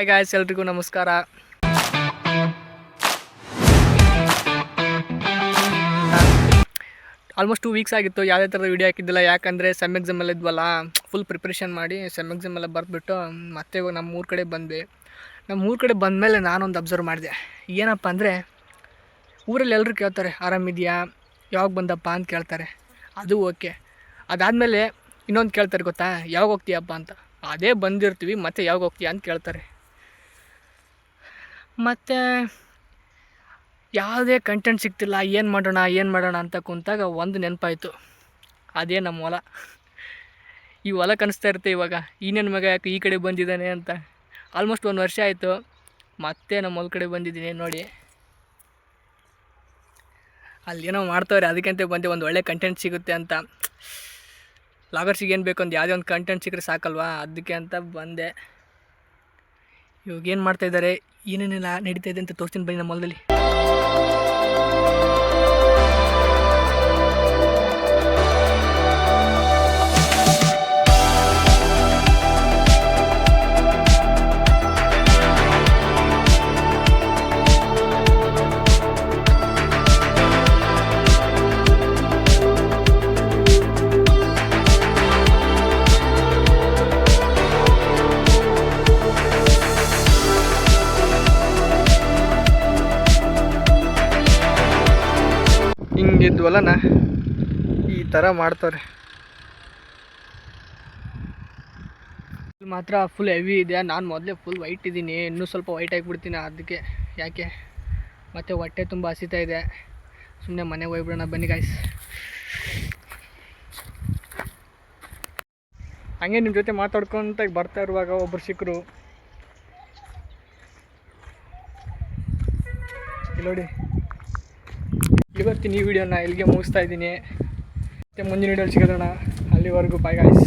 Hi guys, ಎಲ್ರಿಗೂ ನಮಸ್ಕಾರ. Almost 2 weeks ಆಗಿತ್ತು ಯಾವುದೇ ಥರದ ವೀಡಿಯೋ ಹಾಕಿದ್ದಿಲ್ಲ. ಯಾಕಂದರೆ ಸೆಮ್ ಎಕ್ಸಾಮ್ ಎಲ್ಲ ಇದ್ವಲ್ಲ, ಫುಲ್ ಪ್ರಿಪ್ರೇಷನ್ ಮಾಡಿ ಸೆಮ್ ಎಕ್ಸಾಮ್ ಎಲ್ಲ ಬರೆದ್ಬಿಟ್ಟು ಮತ್ತೆ ಇವಾಗ ನಮ್ಮ ಊರ ಕಡೆ ಬಂದ್ವಿ. ನಮ್ಮ ಊರ ಕಡೆ ಬಂದಮೇಲೆ ನಾನೊಂದು ಅಬ್ಸರ್ವ್ ಮಾಡಿದೆ. ಏನಪ್ಪ ಅಂದರೆ, ಊರಲ್ಲಿ ಎಲ್ಲರೂ ಕೇಳ್ತಾರೆ ಆರಾಮಿದೆಯಾ, ಯಾವಾಗ ಬಂದಪ್ಪ ಅಂತ ಕೇಳ್ತಾರೆ. ಅದು ಓಕೆ. ಅದಾದಮೇಲೆ ಇನ್ನೊಂದು ಕೇಳ್ತಾರೆ ಗೊತ್ತಾ, ಯಾವಾಗ ಹೋಗ್ತೀಯಪ್ಪ ಅಂತ. ಅದೇ ಬಂದಿರ್ತೀವಿ ಮತ್ತೆ ಯಾವಾಗ ಹೋಗ್ತೀಯ ಅಂತ ಕೇಳ್ತಾರೆ. ಮತ್ತು ಯಾವುದೇ ಕಂಟೆಂಟ್ ಸಿಗ್ತಿಲ್ಲ, ಏನು ಮಾಡೋಣ ಅಂತ ಕುಂತಾಗ ಒಂದು ನೆನಪಾಯಿತು. ಅದೇ ನಮ್ಮ ಹೊಲ. ಈ ಹೊಲ ಕಾಣಿಸ್ತಾ ಇರುತ್ತೆ ಇವಾಗ, ಈ ನನ್ನ ಮಗ ಯಾಕೆ ಈ ಕಡೆ ಬಂದಿದ್ದಾನೆ ಅಂತ. ಆಲ್ಮೋಸ್ಟ್ 1 ವರ್ಷ ಆಯಿತು ಮತ್ತೆ ನಮ್ಮ ಹೊಲ ಕಡೆ ಬಂದಿದ್ದೀನಿ. ನೋಡಿ, ಅಲ್ಲೇನೋ ಮಾಡ್ತವ್ರೆ, ಅದಕ್ಕಂತ ಬಂದೆ. ಒಂದು ಒಳ್ಳೆ ಕಂಟೆಂಟ್ ಸಿಗುತ್ತೆ ಅಂತ. ವ್ಲಾಗರ್ಸಿಗೆ ಏನು ಬೇಕು, ಒಂದು ಯಾವುದೇ ಒಂದು ಕಂಟೆಂಟ್ ಸಿಕ್ಕರೆ ಸಾಕಲ್ವಾ, ಅದಕ್ಕೆ ಅಂತ ಬಂದೆ. ಇವಾಗ ಏನು ಮಾಡ್ತಾಯಿದ್ದಾರೆ, ಏನೇನೆಲ್ಲ ನಡೀತಾ ಇದೆ ಅಂತ ತೋರಿಸ್ತೀನಿ ಬನ್ನಿ ನಮ್ಮ ಹೊಲದಲ್ಲಿ. ಹಿಂಗಿದ್ವಲ್ಲನ ಈ ಥರ ಮಾಡ್ತಾರೆ. ಮಾತ್ರ ಫುಲ್ ಹೆವಿ ಇದೆ. ನಾನು ಮೊದಲೇ ಫುಲ್ ವೈಟ್ ಇದ್ದೀನಿ, ಇನ್ನೂ ಸ್ವಲ್ಪ ವೈಟ್ ಆಗಿಬಿಡ್ತೀನಿ. ಅದಕ್ಕೆ ಯಾಕೆ ಮತ್ತು ಹೊಟ್ಟೆ ತುಂಬ ಹಸಿತಾ ಇದೆ. ಸುಮ್ಮನೆ ಮನೆಗೆ ಹೋಗ್ಬಿಡೋಣ ಬನ್ನಿ ಗಾಯ್ಸ್. ಹಂಗೆ ನಿಮ್ಮ ಜೊತೆ ಮಾತಾಡ್ಕೊತ ಬರ್ತಾ ಇರುವಾಗ ಒಬ್ಬರು ಸಿಕ್ಕರು. ಇಲ್ಲಿ ನೋಡಿ, ಇವತ್ತಿನ ಈ ವಿಡಿಯೋನ ಇಲ್ಲಿಗೆ ಮುಗಿಸ್ತಾ ಇದ್ದೀನಿ. ಮತ್ತು ಮುಂದಿನ ವಿಡಿಯೋ ಸಿಗೋಣ. ಅಲ್ಲಿವರೆಗೂ ಬಾಯ್ ಗಾಯ್ಸ್.